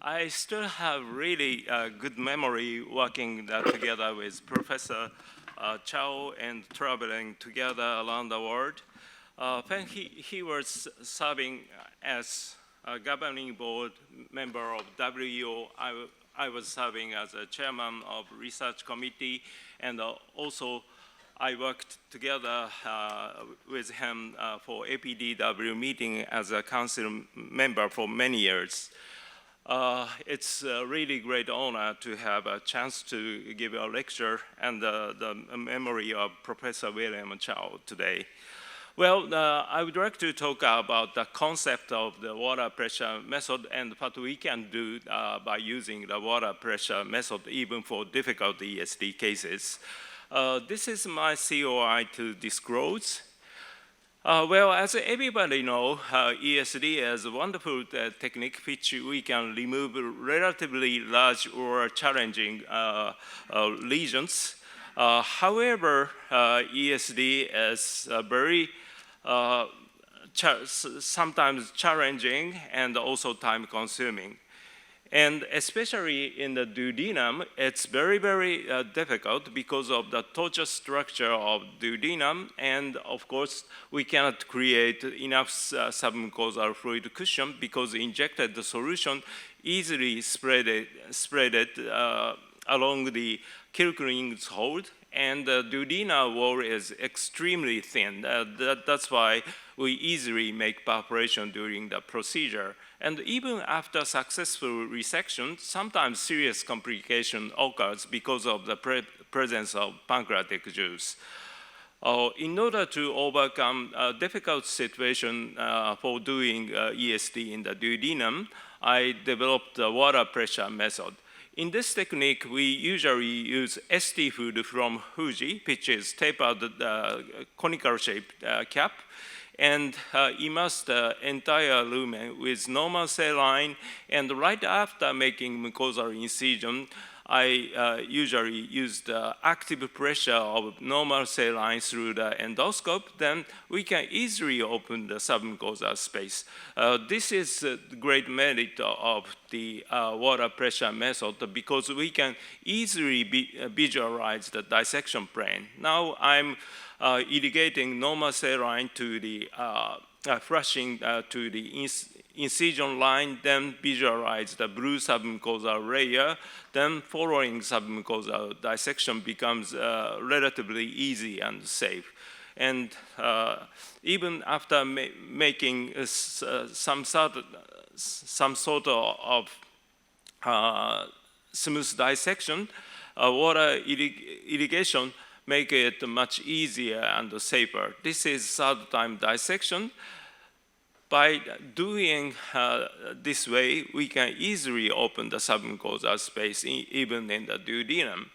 I still have really good memory working together with Professor Chao and traveling together around the world. When he was serving as a governing board member of WEO, I was serving as a chairman of research committee, and also I worked together with him for APDW meeting as a council member for many years. It's a really great honor to have a chance to give a lecture and the memory of Professor William Chao today. Well, I would like to talk about the concept of the water pressure method and what we can do by using the water pressure method even for difficult ESD cases. This is my COI to disclose. Well, as everybody knows, ESD is a wonderful technique which we can remove relatively large or challenging lesions. However, ESD is very sometimes challenging and also time-consuming. And especially in the duodenum, it's very, very difficult because of the tortuous structure of duodenum. And of course, we cannot create enough submucosal fluid cushion because injected the solution easily spread it along the Kilkring's hold. And the duodenal wall is extremely thin. That's why we easily make perforation during the procedure. And even after successful resection, sometimes serious complication occurs because of the presence of pancreatic juice. In order to overcome a difficult situation for doing ESD in the duodenum, I developed the water pressure method. In this technique, we usually use ST food from Fuji, which is tapered conical shaped cap, and immerse the entire lumen with normal saline. And right after making mucosal incision, I usually use the active pressure of normal saline through the endoscope. Then we can easily open the submucosal space. This is the great merit of the water pressure method because we can easily visualize the dissection plane. Now I'm irrigating normal saline to the flushing to the incision line, then visualize the blue submucosal layer, then following submucosal dissection becomes relatively easy and safe. And even after making some sort of smooth dissection, water irrigation make it much easier and safer. This is third time dissection. By doing this way, we can easily open the submucosal space even in the duodenum.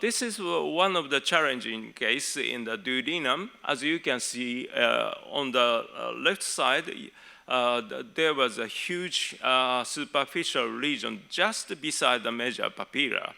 This is one of the challenging cases in the duodenum. As you can see on the left side, there was a huge superficial region just beside the major papilla.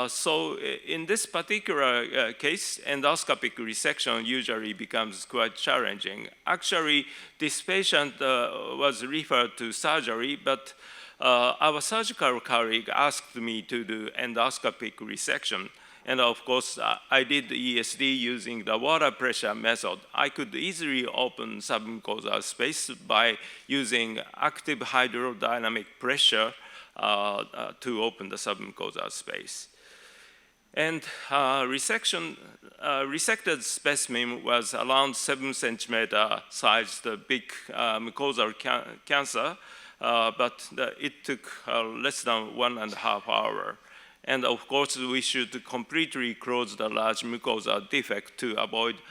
So in this particular case, endoscopic resection usually becomes quite challenging. Actually, this patient was referred to surgery, but our surgical colleague asked me to do endoscopic resection. And of course, I did ESD using the water pressure method. I could easily open submucosal space by using active hydrodynamic pressure to open the submucosal space. And resected specimen was around 7 centimeter size, the big mucosal cancer, but it took less than 1.5 hours. And of course, we should completely close the large mucosal defect to avoid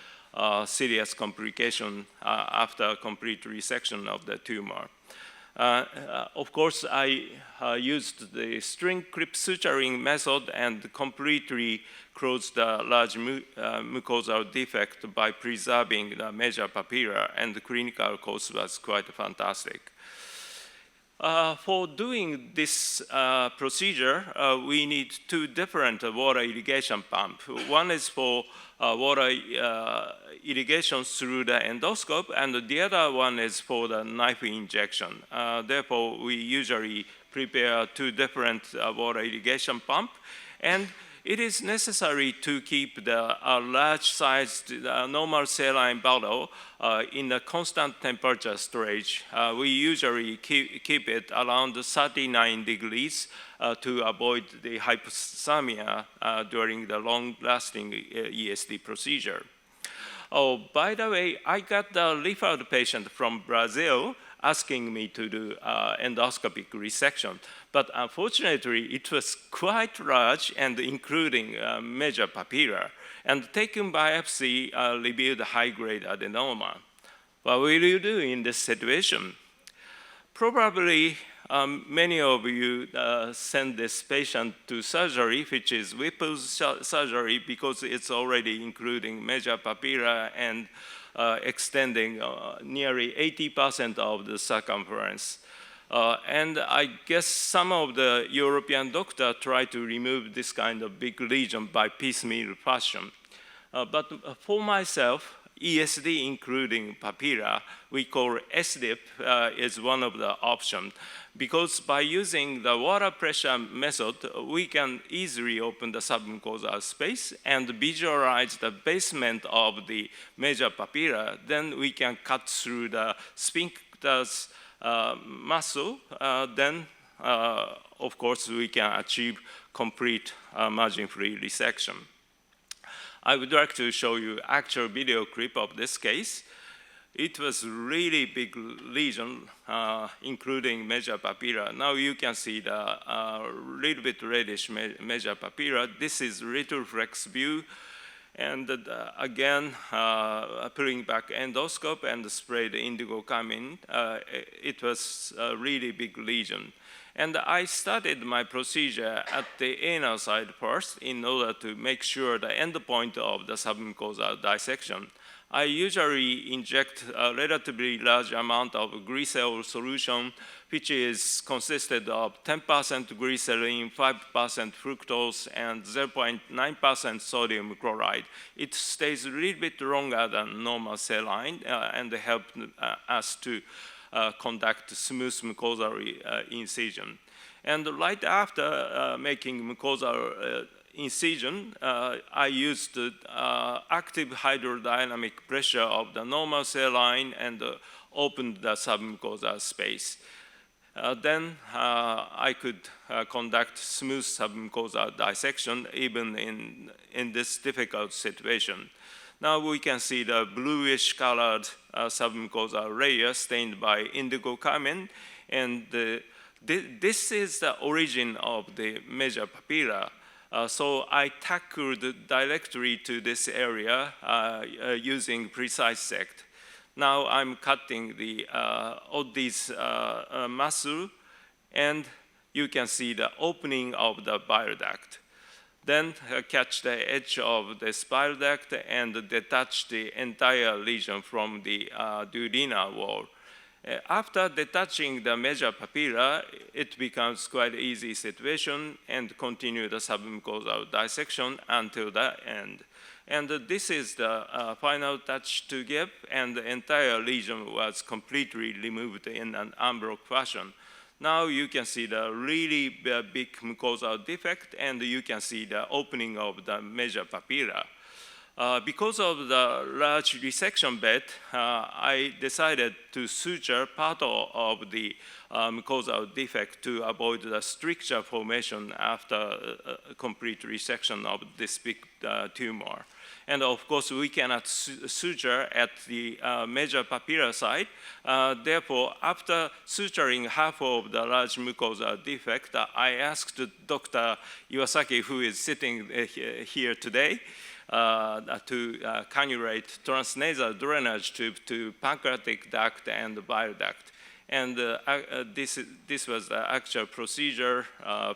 serious complication after complete resection of the tumor. Of course, I used the string clip suturing method and completely closed the large mucosal defect by preserving the major papilla, and the clinical course was quite fantastic. For doing this procedure, we need two different water irrigation pumps. One is for water irrigation through the endoscope, and the other one is for the knife injection. Therefore, we usually prepare two different water irrigation pumps. And it is necessary to keep the large-sized normal saline bottle in a constant temperature storage. We usually keep it around 39 degrees to avoid the hypothermia during the long-lasting ESD procedure. Oh, by the way, I got a referred patient from Brazil asking me to do endoscopic resection. But unfortunately, it was quite large and including major papilla. And taken biopsy revealed high-grade adenoma. What will you do in this situation? Probably many of you send this patient to surgery, which is Whipple surgery, because it's already including major papilla and extending nearly 80% of the circumference. And I guess some of the European doctors try to remove this kind of big lesion by piecemeal fashion. But for myself, ESD including papilla, we call SDIP, is one of the options. Because by using the water pressure method, we can easily open the submucosal space and visualize the basement of the major papilla. Then we can cut through the sphincter's muscle. Then, of course, we can achieve complete margin-free resection. I would like to show you actual video clip of this case. It was really big lesion, including major papilla. Now you can see the little bit reddish major papilla. This is retroflex view. And again, pulling back endoscope and spray the indigo carmine. It was a really big lesion. And I started my procedure at the anal side first in order to make sure the endpoint of the submucosal dissection. I usually inject a relatively large amount of glycerol solution, which is consisted of 10% glycerin, 5% fructose, and 0.9% sodium chloride. It stays a little bit longer than normal saline and helps us to conduct smooth mucosal incision. And right after making mucosal incision, I used active hydrodynamic pressure of the normal saline and opened the submucosal space. Then I could conduct smooth submucosal dissection even in this difficult situation. Now we can see the bluish colored submucosal layer stained by indigo carmine, and this is the origin of the major papilla. So I tackled directly to this area using precise sect. Now I'm cutting all these muscle, and you can see the opening of the bile duct. Then catch the edge of the bile duct and detach the entire lesion from the duodenal wall. After detaching the major papilla, it becomes quite an easy situation and continue the submucosal dissection until the end. And this is the final touch to give, and the entire lesion was completely removed in an unbroken fashion. Now you can see the really big mucosal defect, and you can see the opening of the major papilla. Because of the large resection bed, I decided to suture part of the mucosal defect to avoid the stricture formation after complete resection of this big tumor. And of course, we cannot suture at the major papilla site. Therefore, after suturing half of the large mucosal defect, I asked Dr. Iwasaki, who is sitting here today, to cannulate transnasal drainage tube to pancreatic duct and bile duct. And this was the actual procedure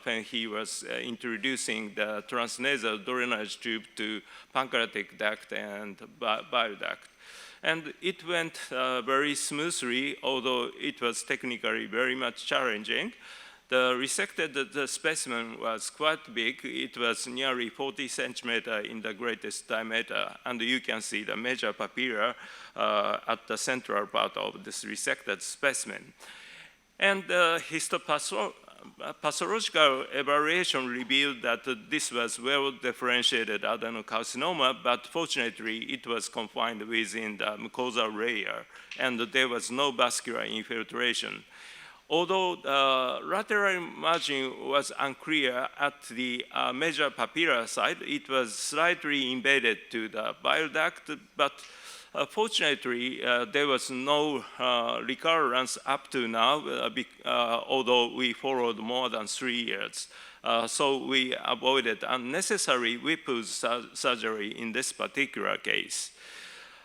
when he was introducing the transnasal drainage tube to pancreatic duct and bile duct. And it went very smoothly, although it was technically very much challenging. The resected specimen was quite big. It was nearly 40 centimeters in the greatest diameter. And you can see the major papilla at the central part of this resected specimen. And histopathological evaluation revealed that this was well-differentiated adenocarcinoma, but fortunately, it was confined within the mucosal layer, and there was no vascular infiltration. Although the lateral margin was unclear at the major papilla side, it was slightly embedded to the bile duct, but fortunately, there was no recurrence up to now, although we followed more than 3 years. So we avoided unnecessary Whipple surgery in this particular case.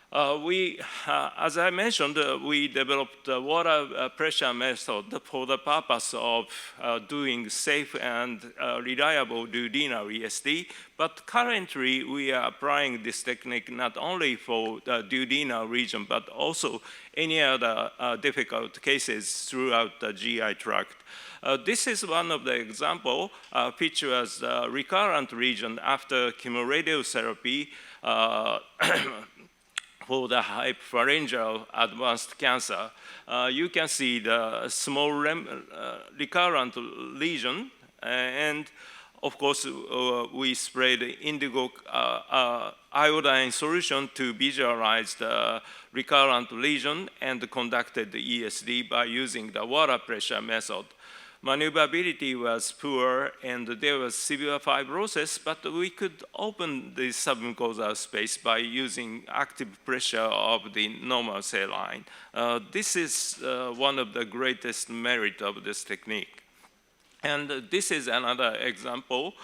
As I mentioned, we developed a water pressure method for the purpose of doing safe and reliable duodenal ESD, but currently we are applying this technique not only for the duodenal region, but also any other difficult cases throughout the GI tract. This is one of the examples, which was the recurrent region after chemoradiotherapy for the hypopharyngeal advanced cancer. You can see the small recurrent lesion, and of course, we sprayed indigo iodine solution to visualize the recurrent lesion and conducted the ESD by using the water pressure method. Maneuverability was poor and there was severe fibrosis, but we could open the submucosal space by using active pressure of the normal cell line. This is one of the greatest merit of this technique. And this is another example.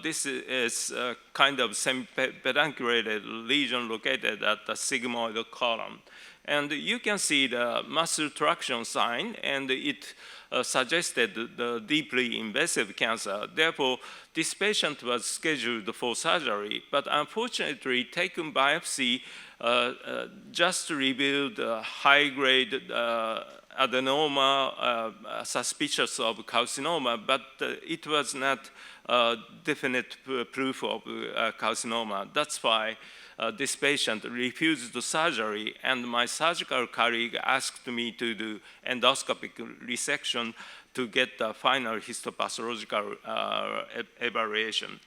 This is a kind of semi-pedunculated lesion located at the sigmoid column. And you can see the muscle traction sign, and it suggested the deeply invasive cancer. Therefore, this patient was scheduled for surgery, but unfortunately, taken biopsy just revealed high-grade adenoma suspicious of carcinoma, but it was not definite proof of carcinoma. That's why this patient refused the surgery, and my surgical colleague asked me to do endoscopic resection to get the final histopathological evaluation.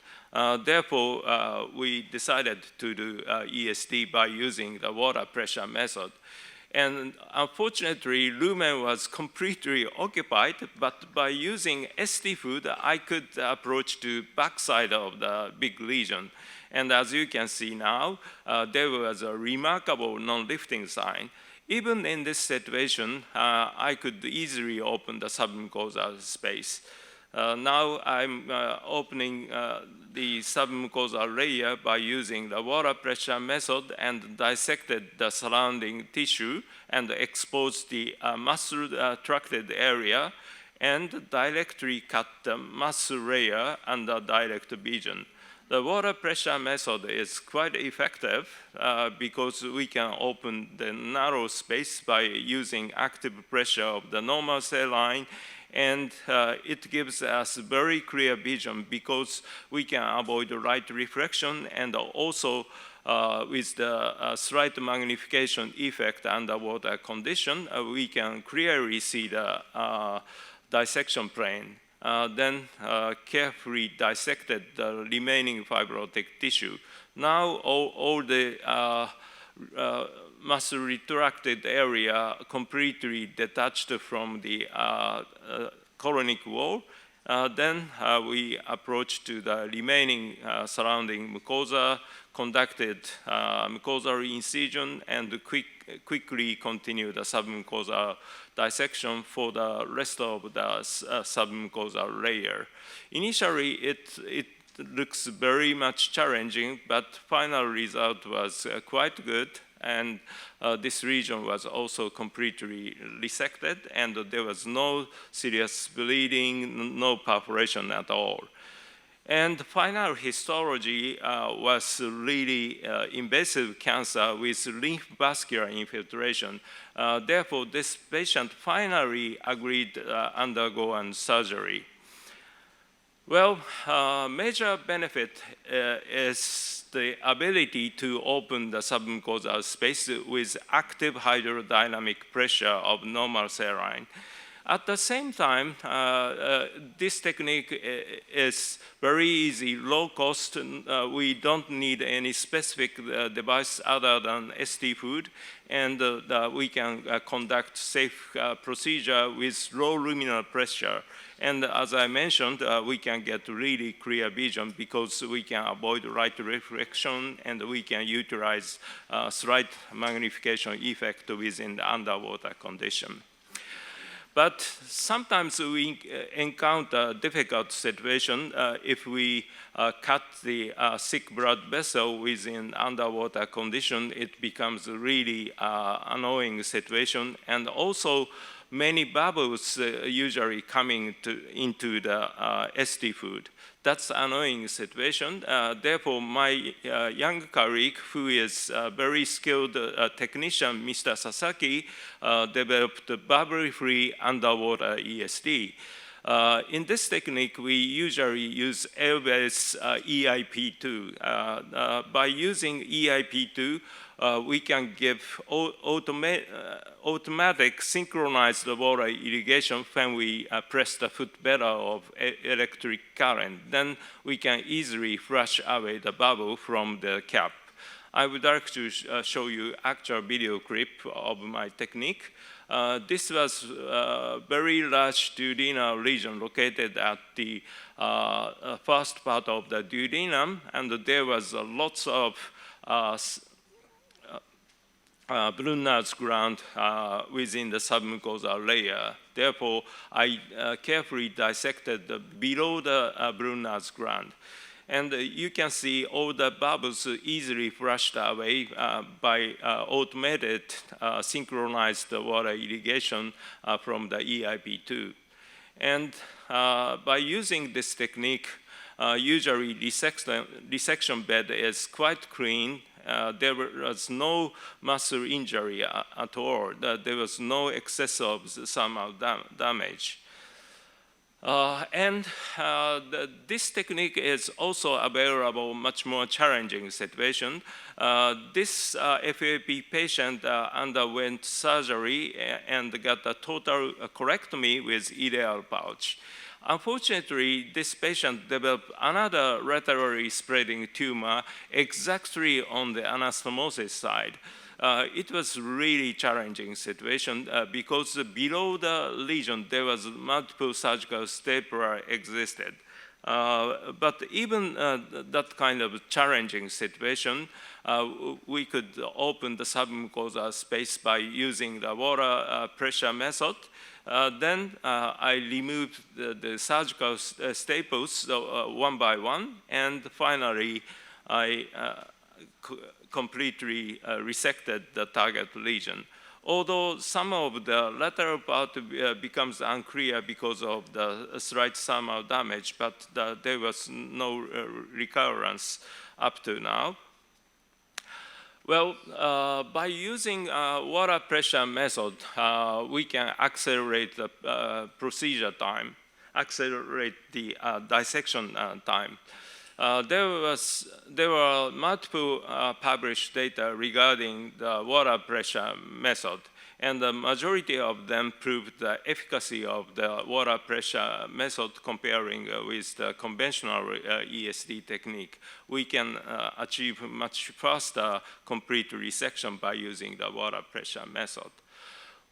Therefore, we decided to do ESD by using the water pressure method. And unfortunately, lumen was completely occupied, but by using ST food, I could approach to backside of the big lesion. And as you can see now, there was a remarkable non-lifting sign. Even in this situation, I could easily open the submucosal space. Now I'm opening the submucosal layer by using the water pressure method and dissected the surrounding tissue and exposed the muscle-tracted area and directly cut the muscle layer under direct vision. The water pressure method is quite effective because we can open the narrow space by using active pressure of the normal cell line, and it gives us very clear vision because we can avoid the light reflection, and also with the slight magnification effect underwater condition, we can clearly see the dissection plane. Then carefully dissected the remaining fibrotic tissue. Now all the muscle retracted area completely detached from the colonic wall. Then we approached to the remaining surrounding mucosa, conducted mucosal incision, and quickly continued the submucosal dissection for the rest of the submucosal layer. Initially, it looks very much challenging, but final result was quite good, and this region was also completely resected, and there was no serious bleeding, no perforation at all. And the final histology was really invasive cancer with lymph vascular infiltration. Therefore, this patient finally agreed to undergo surgery. Well, major benefit is the ability to open the submucosal space with active hydrodynamic pressure of normal cell line. At the same time, this technique is very easy, low cost. We don't need any specific device other than ST food, and we can conduct safe procedure with low luminal pressure. And as I mentioned, we can get really clear vision because we can avoid light reflection and we can utilize slight magnification effect within the underwater condition. But sometimes we encounter difficult situation if we cut the sick blood vessel within underwater condition. It becomes a really annoying situation, and also many bubbles usually coming into the ST food. That's an annoying situation. Therefore, my young colleague, who is a very skilled technician, Mr. Sasaki, developed bubble-free underwater ESD. In this technique, we usually use air-based EIP2. By using EIP2, we can give automatic synchronized water irrigation when we press the foot pedal of electric current. Then we can easily flush away the bubble from the cap. I would like to show you actual video clip of my technique. This was a very large duodenal region located at the first part of the duodenum, and there was lots of Brunner's gland within the submucosal layer. Therefore, I carefully dissected below the Brunner's gland. And you can see all the bubbles easily flushed away by automated synchronized water irrigation from the EIP2. And by using this technique, usually dissection bed is quite clean. There was no muscle injury at all. There was no excess of thermal damage. This technique is also available much more challenging situation. This FAP patient underwent surgery and got a total corectomy with ileal pouch. Unfortunately, this patient developed another laterally spreading tumor exactly on the anastomosis side. It was really challenging situation because below the lesion there was multiple surgical stapler existed. But even that kind of challenging situation, we could open the submucosal space by using the water pressure method. Then I removed the surgical staples one by one, and finally I completely resected the target lesion. Although some of the lateral part becomes unclear because of the slight thermal damage, but there was no recurrence up to now. Well, by using water pressure method, we can accelerate the procedure time, accelerate the dissection time. There were multiple published data regarding the water pressure method, and the majority of them proved the efficacy of the water pressure method comparing with the conventional ESD technique. We can achieve much faster complete resection by using the water pressure method.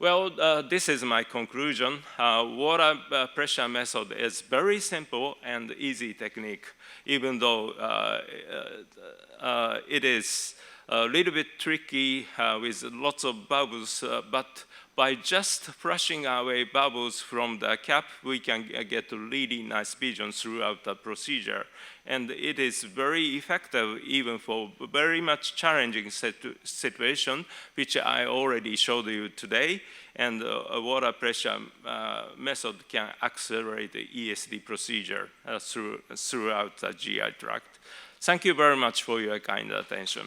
Well, this is my conclusion. Water pressure method is very simple and easy technique, even though it is a little bit tricky with lots of bubbles, but by just flushing away bubbles from the cap, we can get really nice vision throughout the procedure. And it is very effective even for very much challenging situation, which I already showed you today. And a water pressure method can accelerate the ESD procedure throughout the GI tract. Thank you very much for your kind attention.